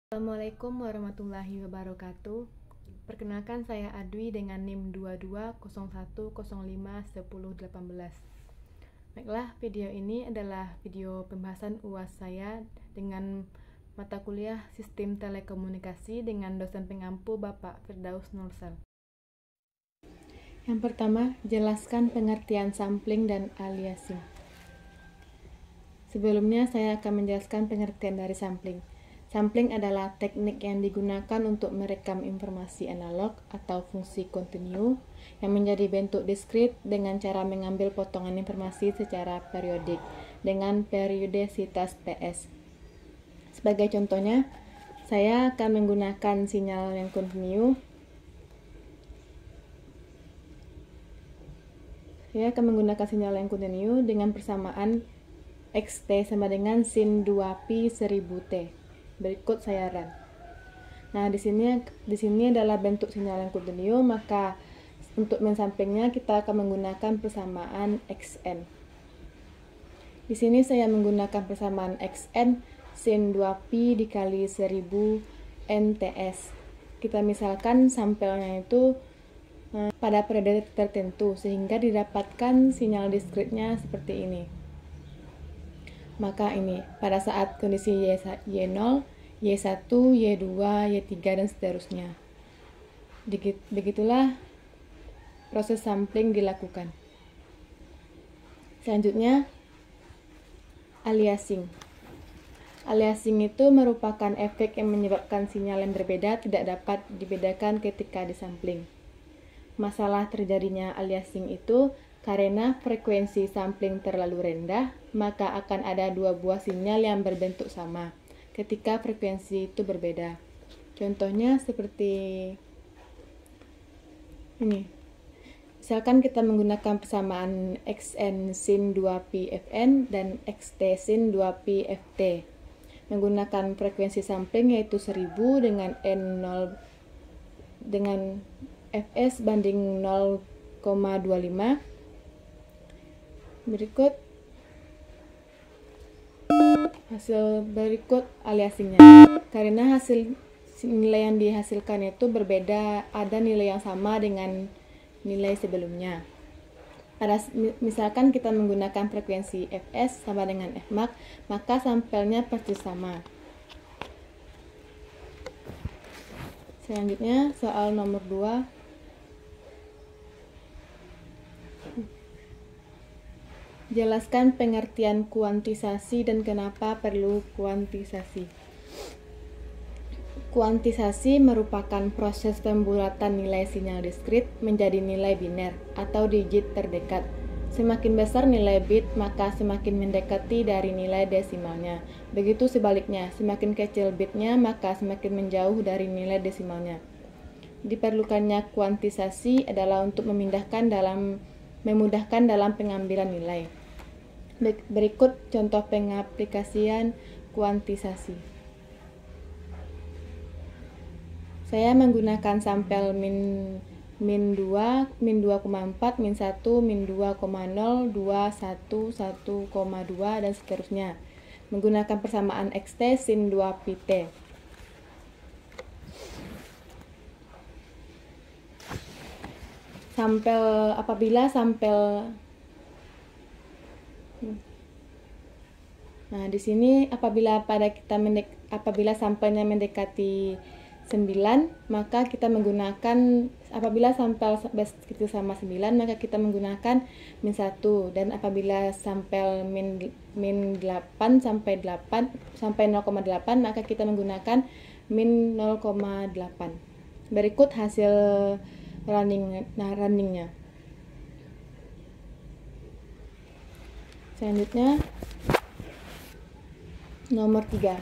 Assalamualaikum warahmatullahi wabarakatuh. Perkenalkan, saya Adwi dengan NIM 2201051018. Baiklah, video ini adalah video pembahasan UAS saya dengan mata kuliah Sistem Telekomunikasi dengan dosen pengampu Bapak Firdaus Nursal. Yang pertama, jelaskan pengertian sampling dan aliasing. Sebelumnya saya akan menjelaskan pengertian dari sampling. Sampling adalah teknik yang digunakan untuk merekam informasi analog atau fungsi kontinu yang menjadi bentuk diskrit dengan cara mengambil potongan informasi secara periodik dengan periodisitas PS. Sebagai contohnya, saya akan menggunakan sinyal yang kontinu. Dengan persamaan XT sama dengan sin 2pi 1000T. Berikut saya run. Nah, di sini adalah bentuk sinyal yang kontinu, maka untuk mensamplingnya kita akan menggunakan persamaan Xn. Di sini saya menggunakan persamaan Xn sin 2pi dikali 1000 nts. Kita misalkan sampelnya itu pada periode tertentu sehingga didapatkan sinyal diskritnya seperti ini. Maka ini pada saat kondisi Y0, Y1, Y2, Y3 dan seterusnya. Begitulah proses sampling dilakukan. Selanjutnya, aliasing. Aliasing itu merupakan efek yang menyebabkan sinyal yang berbeda tidak dapat dibedakan ketika disampling. Masalah terjadinya aliasing itu karena frekuensi sampling terlalu rendah, maka akan ada dua buah sinyal yang berbentuk sama ketika frekuensi itu berbeda. Contohnya seperti ini. Misalkan kita menggunakan persamaan Xn sin 2pi Fn dan Xt sin 2pi Ft. Menggunakan frekuensi sampling yaitu 1000 dengan N0 dengan Fs banding 0,25. Berikut aliasingnya. Karena hasil nilai yang dihasilkan itu berbeda, ada nilai yang sama dengan nilai sebelumnya. Misalkan kita menggunakan frekuensi Fs sama dengan Fmax, maka sampelnya pasti sama. Selanjutnya soal nomor 2. Jelaskan pengertian kuantisasi dan kenapa perlu kuantisasi. Kuantisasi merupakan proses pembulatan nilai sinyal diskrit menjadi nilai biner atau digit terdekat. Semakin besar nilai bit, maka semakin mendekati dari nilai desimalnya. Begitu sebaliknya, semakin kecil bitnya, maka semakin menjauh dari nilai desimalnya. Diperlukannya kuantisasi adalah untuk memudahkan dalam pengambilan nilai. Berikut contoh pengaplikasian kuantisasi. Saya menggunakan sampel min 2, min 2,4, min 1, min 2,0, 2, 1, 1,2 dan seterusnya. Menggunakan persamaan Xt sin 2pi T. Nah, di sini apabila sampelnya mendekati 9, maka kita menggunakan apabila sampel itu sama 9, maka kita menggunakan min 1, dan apabila sampel min 8 sampai 0,8, maka kita menggunakan min 0,8. Berikut hasil runningnya. Selanjutnya nomor 3.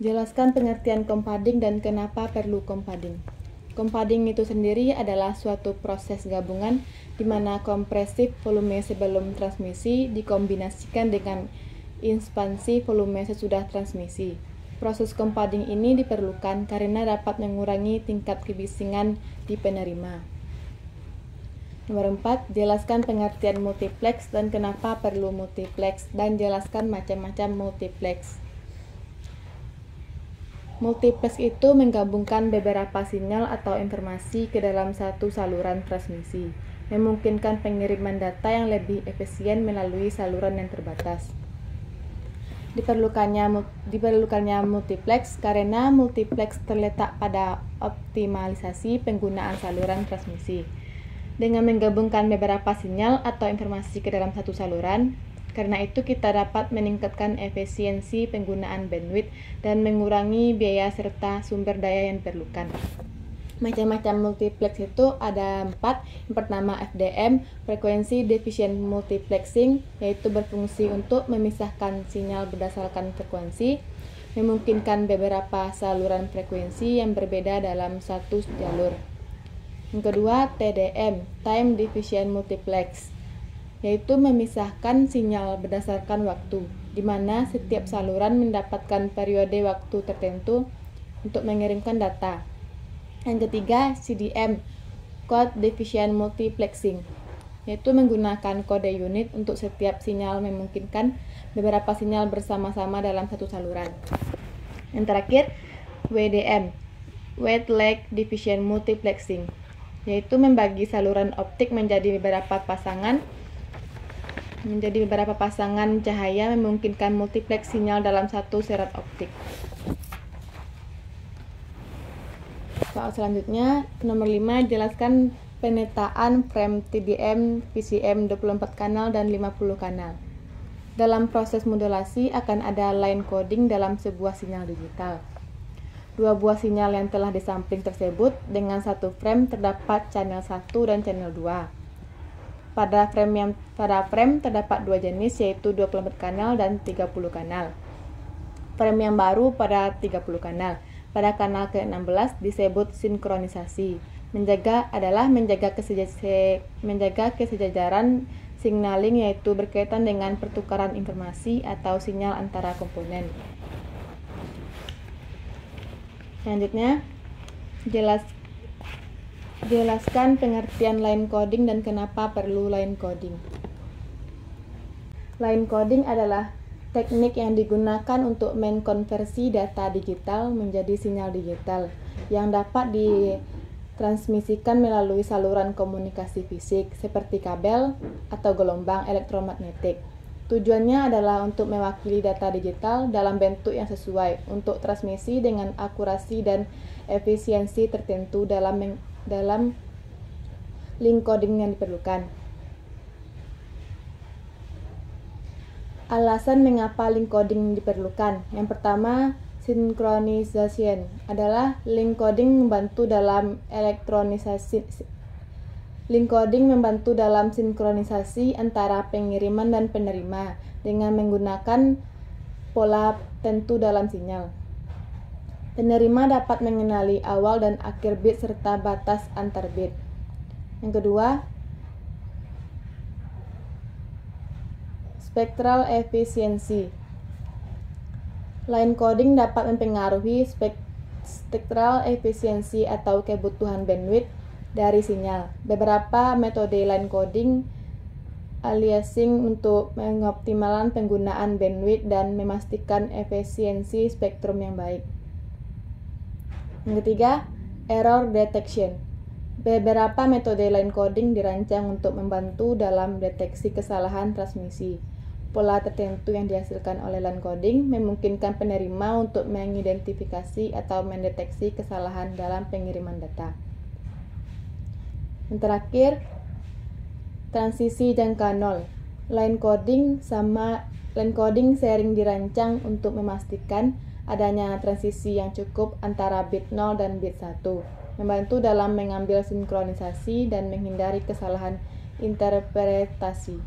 Jelaskan pengertian kompading dan kenapa perlu kompading. Kompading itu sendiri adalah suatu proses gabungan di mana kompresif volume sebelum transmisi dikombinasikan dengan ekspansi volume sesudah transmisi. Proses kompading ini diperlukan karena dapat mengurangi tingkat kebisingan di penerima. Nomor 4, jelaskan pengertian multiplex dan kenapa perlu multiplex, dan jelaskan macam-macam multiplex. Multiplex itu menggabungkan beberapa sinyal atau informasi ke dalam satu saluran transmisi, memungkinkan pengiriman data yang lebih efisien melalui saluran yang terbatas. Diperlukannya multiplex karena multiplex terletak pada optimalisasi penggunaan saluran transmisi. Dengan menggabungkan beberapa sinyal atau informasi ke dalam satu saluran, karena itu kita dapat meningkatkan efisiensi penggunaan bandwidth dan mengurangi biaya serta sumber daya yang diperlukan. Macam-macam multiplex itu ada 4. Yang pertama FDM, Frequency Division Multiplexing, yaitu berfungsi untuk memisahkan sinyal berdasarkan frekuensi, memungkinkan beberapa saluran frekuensi yang berbeda dalam satu jalur. Yang kedua TDM, Time Division Multiplex, yaitu memisahkan sinyal berdasarkan waktu, di mana setiap saluran mendapatkan periode waktu tertentu untuk mengirimkan data. Yang ketiga, CDM, Code Division Multiplexing, yaitu menggunakan kode unit untuk setiap sinyal, memungkinkan beberapa sinyal bersama-sama dalam satu saluran. Yang terakhir, WDM, Wide Lag Division Multiplexing, yaitu membagi saluran optik menjadi beberapa pasangan cahaya, memungkinkan multiplex sinyal dalam satu serat optik. Soal selanjutnya, nomor 5, jelaskan pemetaan frame TDM, PCM 24 kanal dan 50 kanal. Dalam proses modulasi akan ada line coding dalam sebuah sinyal digital. Dua buah sinyal yang telah disampling tersebut dengan satu frame terdapat channel 1 dan channel 2. Pada frame terdapat dua jenis, yaitu 24 kanal dan 30 kanal. Frame yang baru pada 30 kanal. Pada kanal ke-16 disebut sinkronisasi. Menjaga kesejajaran signaling, yaitu berkaitan dengan pertukaran informasi atau sinyal antara komponen. Selanjutnya, jelaskan pengertian line coding dan kenapa perlu line coding. Line coding adalah teknik yang digunakan untuk mengkonversi data digital menjadi sinyal digital yang dapat ditransmisikan melalui saluran komunikasi fisik seperti kabel atau gelombang elektromagnetik. Tujuannya adalah untuk mewakili data digital dalam bentuk yang sesuai untuk transmisi dengan akurasi dan efisiensi tertentu dalam link coding yang diperlukan. Alasan mengapa link coding diperlukan. Yang pertama, synchronization adalah link coding membantu dalam sinkronisasi antara pengiriman dan penerima dengan menggunakan pola tentu dalam sinyal. Penerima dapat mengenali awal dan akhir bit serta batas antar bit. Yang kedua, spectral efficiency. Line coding dapat mempengaruhi spectral efficiency atau kebutuhan bandwidth dari sinyal. Beberapa metode line coding aliasing untuk mengoptimalkan penggunaan bandwidth dan memastikan efisiensi spektrum yang baik. Yang ketiga, error detection. Beberapa metode line coding dirancang untuk membantu dalam deteksi kesalahan transmisi. Pola tertentu yang dihasilkan oleh line coding memungkinkan penerima untuk mengidentifikasi atau mendeteksi kesalahan dalam pengiriman data. Yang terakhir, transisi jangka nol. Line coding sering dirancang untuk memastikan adanya transisi yang cukup antara bit 0 dan bit 1, membantu dalam mengambil sinkronisasi dan menghindari kesalahan interpretasi.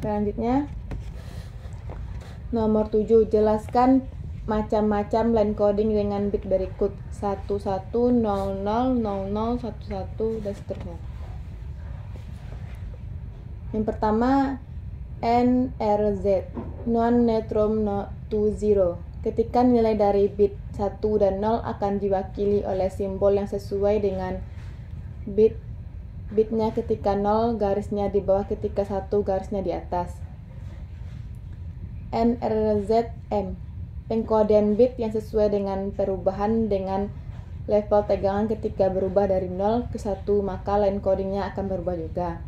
Selanjutnya, nomor 7, jelaskan macam-macam line coding dengan bit berikut 11000000 11 dan seterusnya. Yang pertama, NRZ, non-neutron to zero. Ketika nilai dari bit 1 dan 0 akan diwakili oleh simbol yang sesuai dengan bit bitnya ketika 0, garisnya di bawah ketika 1, garisnya di atas. NRZM, pengkodean bit yang sesuai dengan perubahan dengan level tegangan ketika berubah dari 0 ke 1, maka line codingnya akan berubah juga.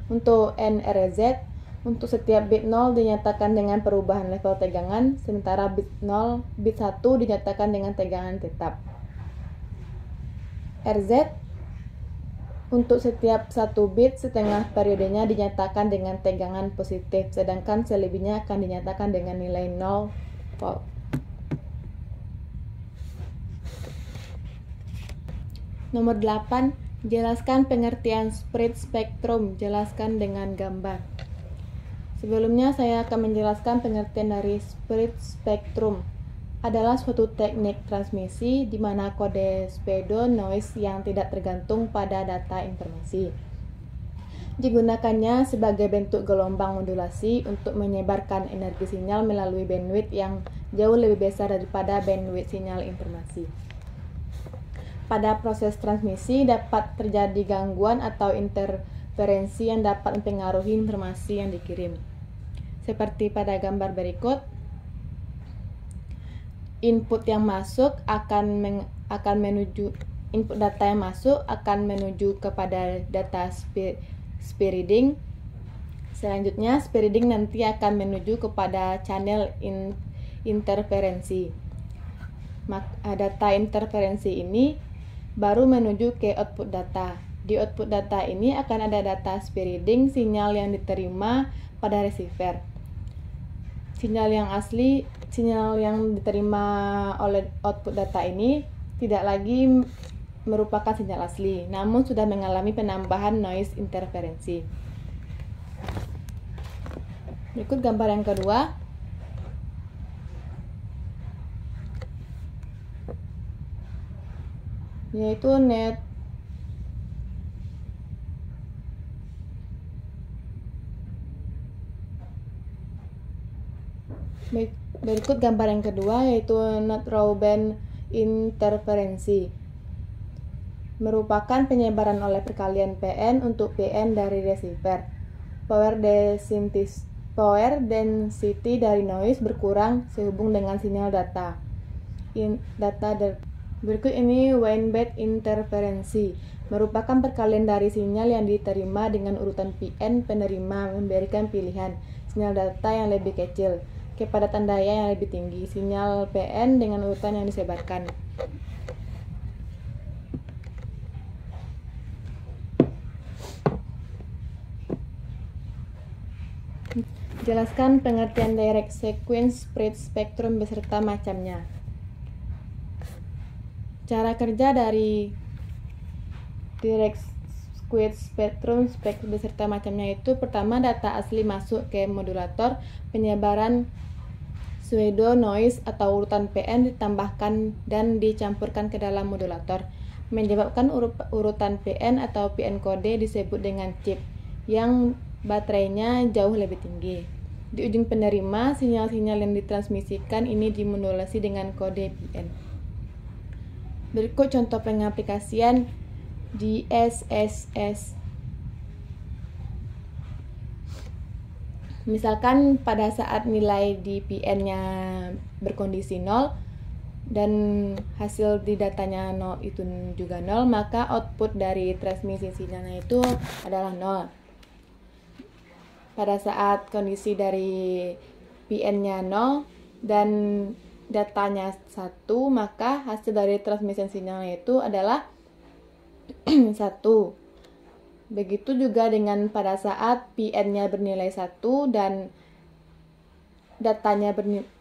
Untuk NRZ, untuk setiap bit 0 dinyatakan dengan perubahan level tegangan, sementara bit 1 dinyatakan dengan tegangan tetap. RZ, untuk setiap 1 bit setengah periodenya dinyatakan dengan tegangan positif, sedangkan selebihnya akan dinyatakan dengan nilai 0 volt. Nomor 8, jelaskan pengertian spread spektrum, jelaskan dengan gambar. Sebelumnya saya akan menjelaskan pengertian dari spread spektrum. Adalah suatu teknik transmisi di mana kode pseudo noise yang tidak tergantung pada data informasi. Digunakannya sebagai bentuk gelombang modulasi untuk menyebarkan energi sinyal melalui bandwidth yang jauh lebih besar daripada bandwidth sinyal informasi. Pada proses transmisi dapat terjadi gangguan atau interferensi yang dapat mempengaruhi informasi yang dikirim. Seperti pada gambar berikut, input data yang masuk akan menuju kepada data speeding. Selanjutnya, speeding nanti akan menuju kepada channel interferensi. Data interferensi ini baru menuju ke output data. Di output data ini akan ada data speeding, sinyal yang diterima pada receiver. Sinyal yang diterima oleh output data ini tidak lagi merupakan sinyal asli, namun sudah mengalami penambahan noise interferensi. Berikut gambar yang kedua. Yaitu berikut gambar yang kedua, yaitu not raw band interferensi, merupakan penyebaran oleh perkalian PN untuk PN dari receiver. Power density dari noise berkurang sehubung dengan sinyal data. Berikut ini wide band interferensi, merupakan perkalian dari sinyal yang diterima dengan urutan PN penerima memberikan pilihan sinyal data yang lebih kecil kepadatan daya yang lebih tinggi, sinyal PN dengan urutan yang disebarkan. Jelaskan pengertian direct sequence spread spectrum beserta macamnya. Cara kerja dari direct sequence spectrum beserta macamnya itu, pertama, data asli masuk ke modulator, penyebaran pseudo noise atau urutan PN ditambahkan dan dicampurkan ke dalam modulator, menyebabkan urutan PN atau PN kode disebut dengan chip yang baterainya jauh lebih tinggi. Di ujung penerima, sinyal-sinyal yang ditransmisikan ini dimodulasi dengan kode PN. Berikut contoh pengaplikasian DSSS. Misalkan pada saat nilai di PN-nya berkondisi 0 dan hasil di datanya 0 itu juga 0, maka output dari transmisi sinyalnya itu adalah 0. Pada saat kondisi dari PN-nya 0 dan datanya 1, maka hasil dari transmisi sinyalnya itu adalah 1. Begitu juga dengan pada saat PN-nya bernilai 1 dan datanya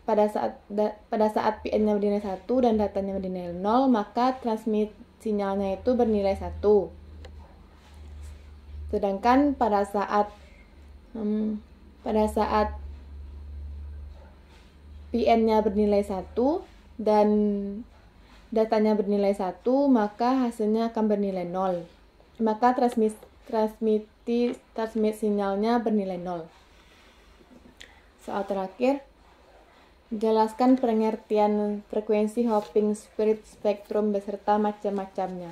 pada saat PN-nya bernilai 1 dan datanya bernilai 0, maka transmit sinyalnya itu bernilai 1. Sedangkan pada saat PN-nya bernilai 1 dan datanya bernilai 1, maka hasilnya akan bernilai 0. Maka transmit sinyalnya bernilai 0. Soal terakhir, jelaskan pengertian frekuensi hopping spread spektrum beserta macam-macamnya.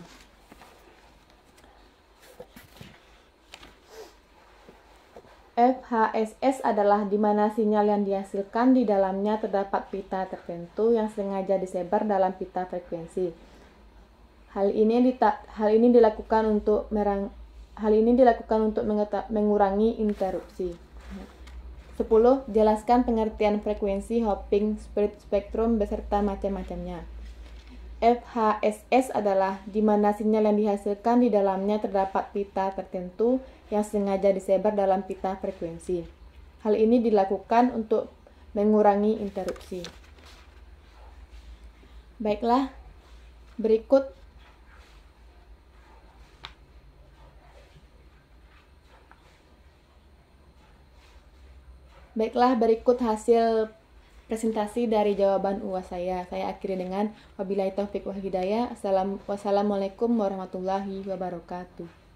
FHSS adalah di mana sinyal yang dihasilkan di dalamnya terdapat pita tertentu yang sengaja disebar dalam pita frekuensi. Hal ini dilakukan untuk mengurangi interupsi. 10. Jelaskan pengertian frekuensi hopping spektrum beserta macam-macamnya. FHSS adalah di mana sinyal yang dihasilkan di dalamnya terdapat pita tertentu yang sengaja disebar dalam pita frekuensi. Hal ini dilakukan untuk mengurangi interupsi. Baiklah, berikut hasil presentasi dari jawaban UAS saya. Saya akhiri dengan wabillahi taufik wal hidayah. Wassalamualaikum warahmatullahi wabarakatuh.